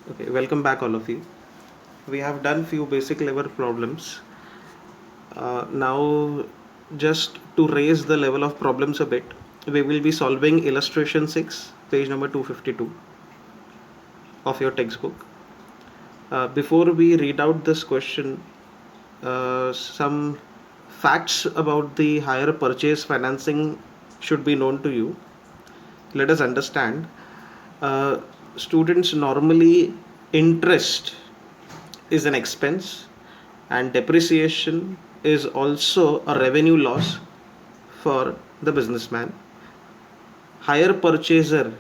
Okay, welcome back all of you. We have done few basic level problems. Now, just to raise the level of problems a bit, we will be solving illustration 6, page number 252 of your textbook. Before we read out this question, some facts about the hire purchase financing should be known to you. Let us understand. Uh, Students normally interest is an expense and depreciation is also a revenue loss for the businessman. Hire purchaser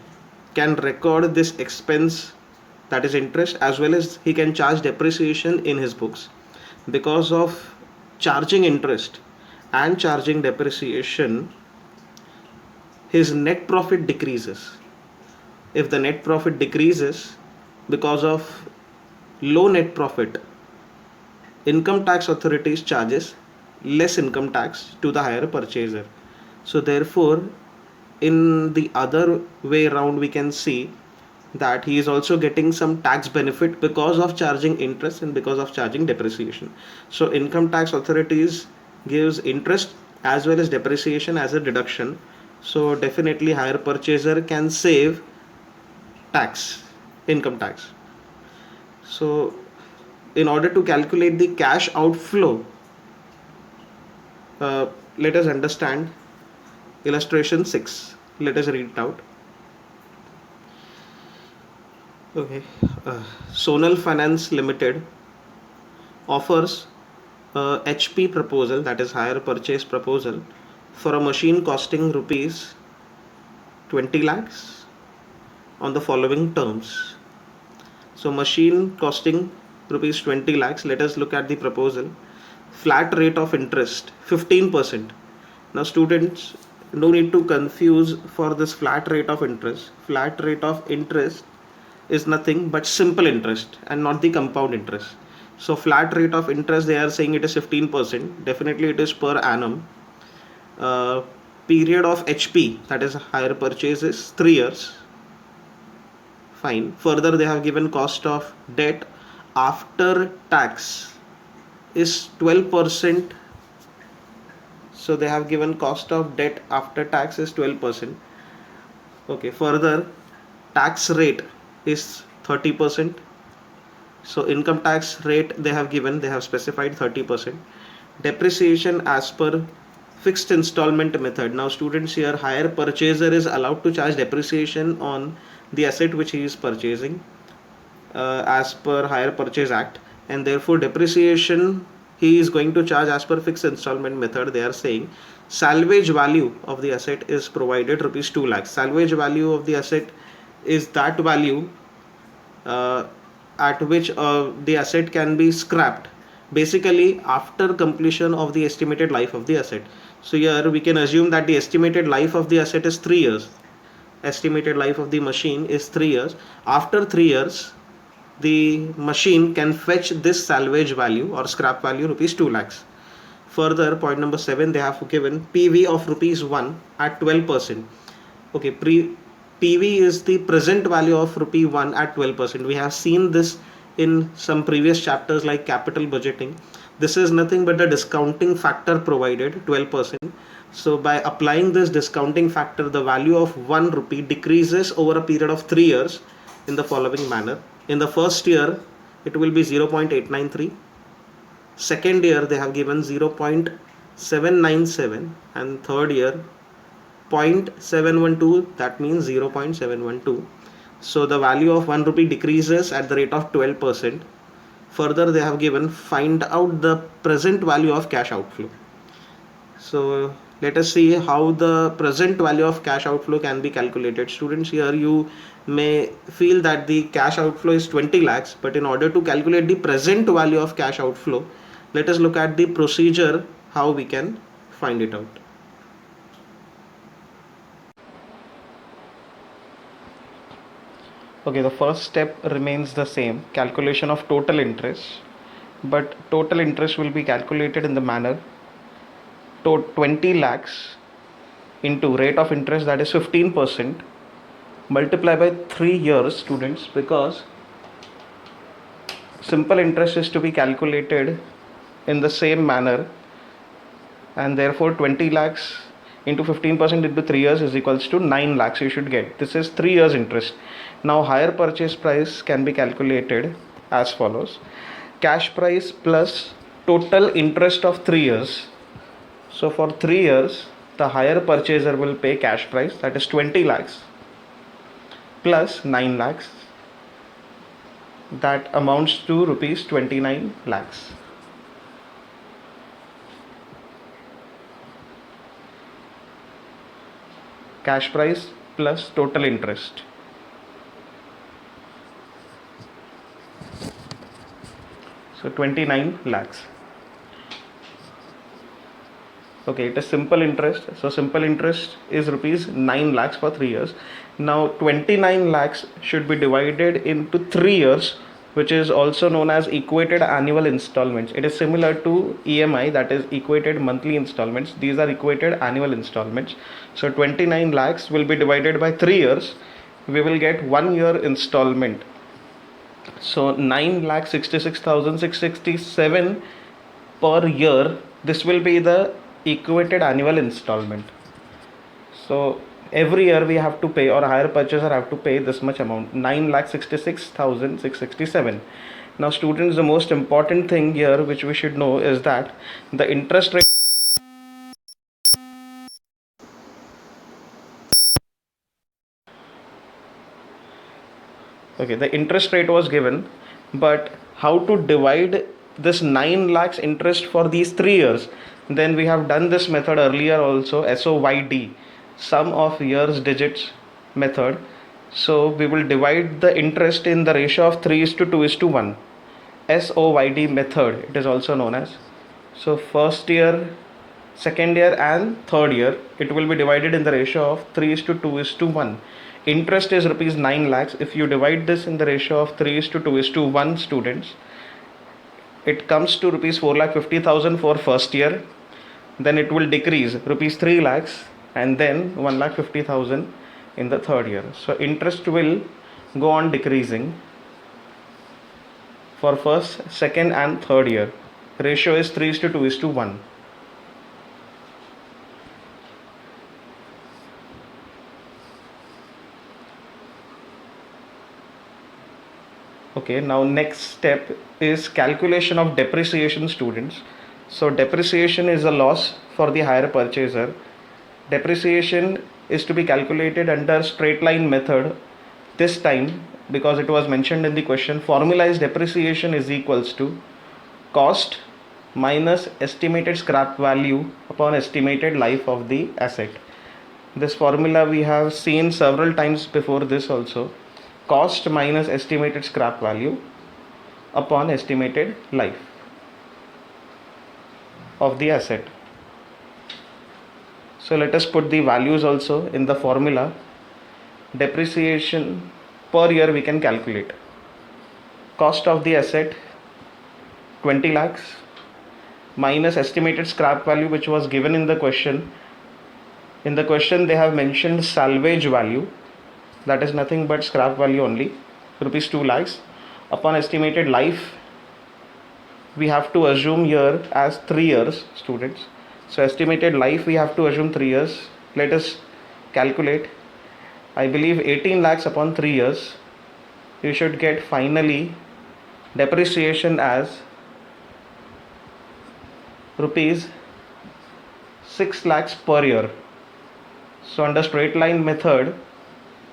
can record this expense, that is interest, as well as he can charge depreciation in his books. Because of charging interest and charging depreciation, his net profit decreases. If the net profit decreases because of low net profit, income tax authorities charges less income tax to the hire purchaser. So therefore, in the other way around, we can see that he is also getting some tax benefit because of charging interest and because of charging depreciation. So income tax authorities gives interest as well as depreciation as a deduction. So definitely hire purchaser can save tax, income tax. So in order to calculate the cash outflow, uh, let us understand illustration 6. Let us read it out. Okay. Sonal Finance Limited offers a HP proposal, that is hire purchase proposal, for a machine costing rupees 20 lakhs on the following terms. So machine costing rupees 20 lakhs. Let us look at the proposal. Flat rate of interest 15%. Now students, no need to confuse for this flat rate of interest. Flat rate of interest is nothing but simple interest and not the compound interest. So flat rate of interest, they are saying it is 15%. Definitely it is per annum. uh, Period of HP, that is hire purchase, is 3 years. Fine. Further, they have given cost of debt after tax is 12%. So they have given cost of debt after tax is 12%. Okay. Further, tax rate is 30%. So income tax rate they have given, they have specified 30%. Depreciation as per fixed installment method. Now students, here hire purchaser is allowed to charge depreciation on the asset which he is purchasing as per hire purchase act, and therefore depreciation he is going to charge as per fixed installment method. They are saying salvage value of the asset is provided rupees 2 lakhs. Salvage value of the asset is that value uh, at which the asset can be scrapped, basically after completion of the estimated life of the asset. So here we can assume that the estimated life of the asset is 3 years. Estimated life of the machine is 3 years. After 3 years, the machine can fetch this salvage value or scrap value rupees 2 lakhs. Further, point number 7, they have given PV of rupees 1 at 12%. Okay, PV is the present value of rupee 1 at 12%. We have seen this in some previous chapters like capital budgeting. This is nothing but the discounting factor provided, 12%. So by applying this discounting factor, the value of 1 rupee decreases over a period of 3 years in the following manner. In the first year, it will be 0.893. Second year, they have given 0.797, and third year 0.712, that means 0.712. So the value of 1 rupee decreases at the rate of 12%. Further, they have given find out the present value of cash outflow. So let us see how the present value of cash outflow can be calculated. Students, here you may feel that the cash outflow is 20 lakhs, but in order to calculate the present value of cash outflow, let us look at the procedure how we can find it out. Okay, the first step remains the same, calculation of total interest, but total interest will be calculated in the manner 20 lakhs into rate of interest, that is 15%, multiply by 3 years, students, because simple interest is to be calculated in the same manner, and therefore 20 lakhs into 15% into 3 years is equals to 9 lakhs you should get. This is 3 years interest. Now higher purchase price can be calculated as follows: cash price plus total interest of 3 years. So for 3 years the higher purchaser will pay cash price, that is 20 lakhs, plus 9 lakhs, that amounts to rupees 29 lakhs. Cash price plus total interest. So 29 lakhs. Okay, it is simple interest. So simple interest is rupees 9 lakhs for 3 years. Now 29 lakhs should be divided into 3 years, which is also known as equated annual installments. It is similar to EMI, that is equated monthly installments. These are equated annual installments. So 29 lakhs will be divided by 3 years. We will get 1 year installment. So 9,66,667 per year. This will be the equated annual installment. So every year we have to pay, or hire purchaser have to pay this much amount, 9,66,667. Now students, the most important thing here which we should know is that the interest rate the interest rate was given, but how to divide this 9 lakhs interest for these 3 years? Then we have done this method earlier also, SOYD, sum of years digits method. So we will divide the interest in the ratio of 3:2:1. SOYD method, it is also known as. So first year, second year and third year, it will be divided in the ratio of 3:2:1. Interest is rupees 9 lakhs. If you divide this in the ratio of 3:2:1 students, it comes to rupees 4,50,000 for first year. Then it will decrease rupees 3 lakhs and then 1,50,000 in the third year. So interest will go on decreasing for first, second and third year. Ratio is 3:2:1. Okay, now next step is calculation of depreciation, students. So depreciation is a loss for the hire purchaser. Depreciation is to be calculated under straight line method. This time, because it was mentioned in the question, formula is depreciation is equals to cost minus estimated scrap value upon estimated life of the asset. This formula we have seen several times before this also. Cost minus estimated scrap value upon estimated life of the asset. So let us put the values also in the formula. Depreciation per year we can calculate. Cost of the asset 20 lakhs minus estimated scrap value, which was given in the question. In the question they have mentioned salvage value, that is nothing but scrap value only, rupees 2 lakhs. Upon estimated life, we have to assume here as 3 years, students. So estimated life we have to assume 3 years. Let us calculate. I believe 18 lakhs upon 3 years. You should get finally depreciation as rupees 6 lakhs per year. So under straight line method,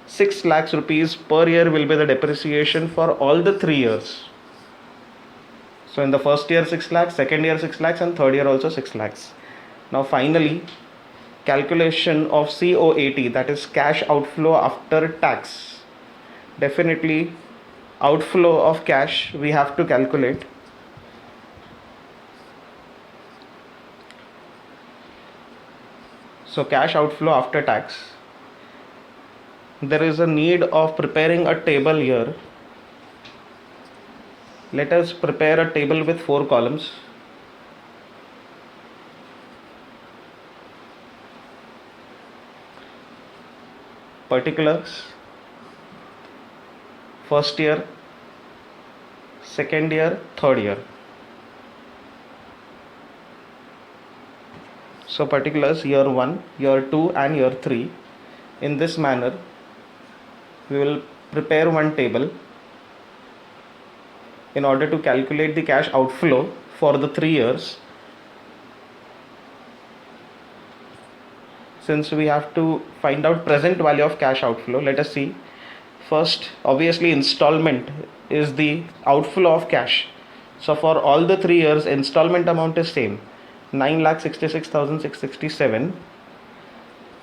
6 lakhs rupees per year will be the depreciation for all the 3 years. So in the first year 6 lakhs, second year 6 lakhs and third year also 6 lakhs. Now finally, calculation of COAT, that is cash outflow after tax. Definitely outflow of cash we have to calculate. So cash outflow after tax. There is a need of preparing a table here. Let us prepare a table with 4 columns. Particulars, first year, second year, third year. So particulars year 1, year 2 and year 3. In this manner, we will prepare one table in order to calculate the cash outflow for the 3 years. Since we have to find out present value of cash outflow, let us see. First, obviously installment is the outflow of cash. So for all the 3 years, installment amount is same, 9,66,667.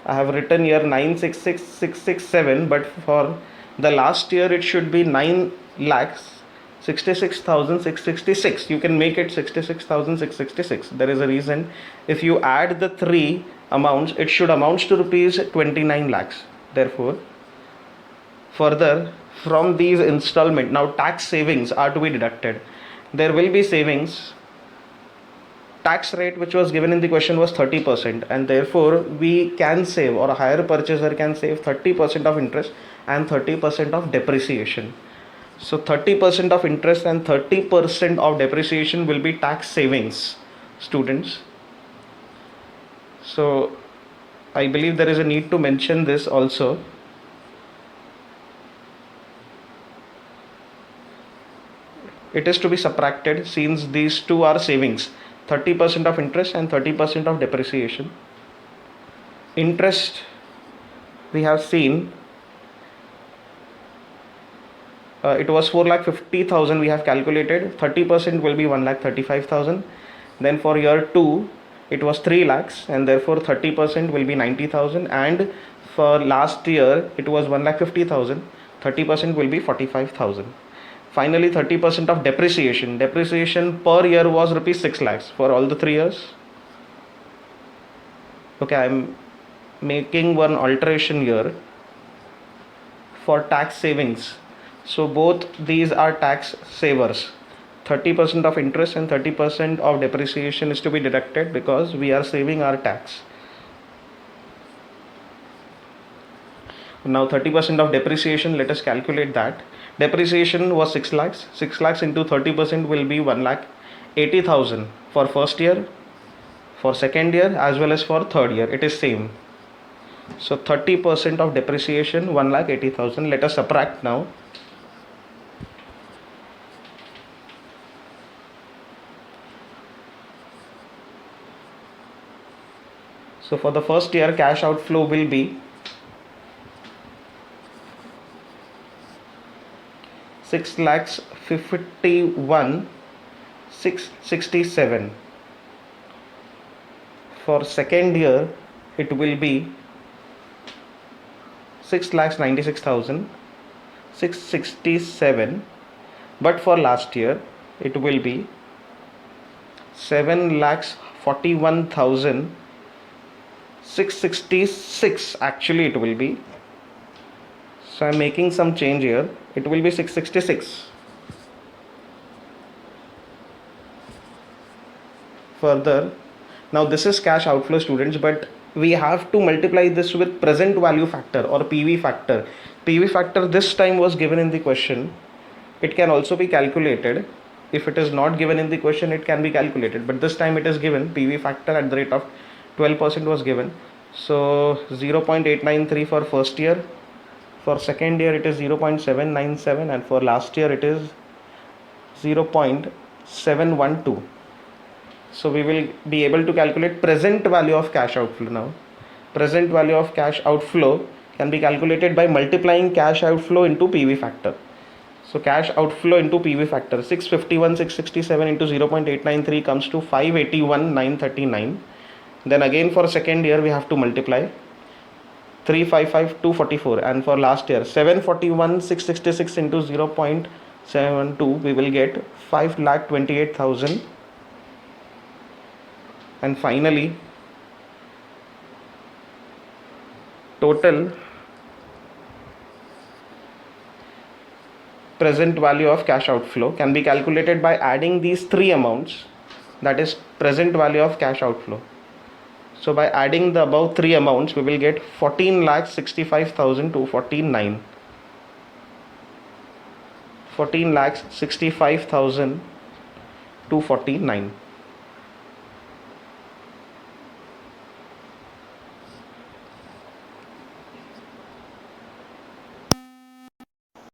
I have written here 966,667, but for the last year it should be 9,66,666. You can make it 66,666. There is a reason. If you add the three amounts, it should amount to rupees 29 lakhs. Therefore, further, from these installment, now tax savings are to be deducted. There will be savings. Tax rate which was given in the question was 30%, and therefore we can save, or a hire purchaser can save 30% of interest and 30% of depreciation. So 30% of interest and 30% of depreciation will be tax savings, students. So I believe there is a need to mention this also. It is to be subtracted since these two are savings, 30% of interest and 30% of depreciation. Interest, we have seen, it was 4,50,000 we have calculated. 30% will be 1,35,000. Then for year 2 it was 3 lakhs, and therefore 30% will be 90,000. And for last year it was 1,50,000. 30% will be 45,000. Finally, 30% of depreciation. Depreciation per year was rupees 6 lakhs for all the 3 years. Okay, I am making one alteration here for tax savings. So both these are tax savers. 30% of interest and 30% of depreciation is to be deducted because we are saving our tax. Now 30% of depreciation, let us calculate that. Depreciation was 6 lakhs. 6 lakhs into 30% will be 1,80,000 for first year, for second year as well as for third year. It is same. So 30% of depreciation, 1,80,000. Let us subtract now. So for the first year, cash outflow will be 6,51,667. For second year, it will be 6,96,667. But for last year, it will be 7,41,666. Actually, it will be. So I am making some change here. It will be 666. Further, now this is cash outflow, students, but we have to multiply this with present value factor or PV factor. PV factor this time was given in the question. It can also be calculated. If it is not given in the question, it can be calculated, but this time it is given. PV factor at the rate of 12% was given. So 0.893 for first year. For second year it is 0.797, and for last year it is 0.712. So we will be able to calculate present value of cash outflow now. Present value of cash outflow can be calculated by multiplying cash outflow into PV factor. So cash outflow into PV factor, 651,667 into 0.893 comes to 581,939. Then again for second year we have to multiply 355,244, and for last year 741,666 into 0.72 we will get 5,28,000. And finally, total present value of cash outflow can be calculated by adding these three amounts, that is present value of cash outflow. So by adding the above three amounts, we will get 14,65,249. 14,65,249.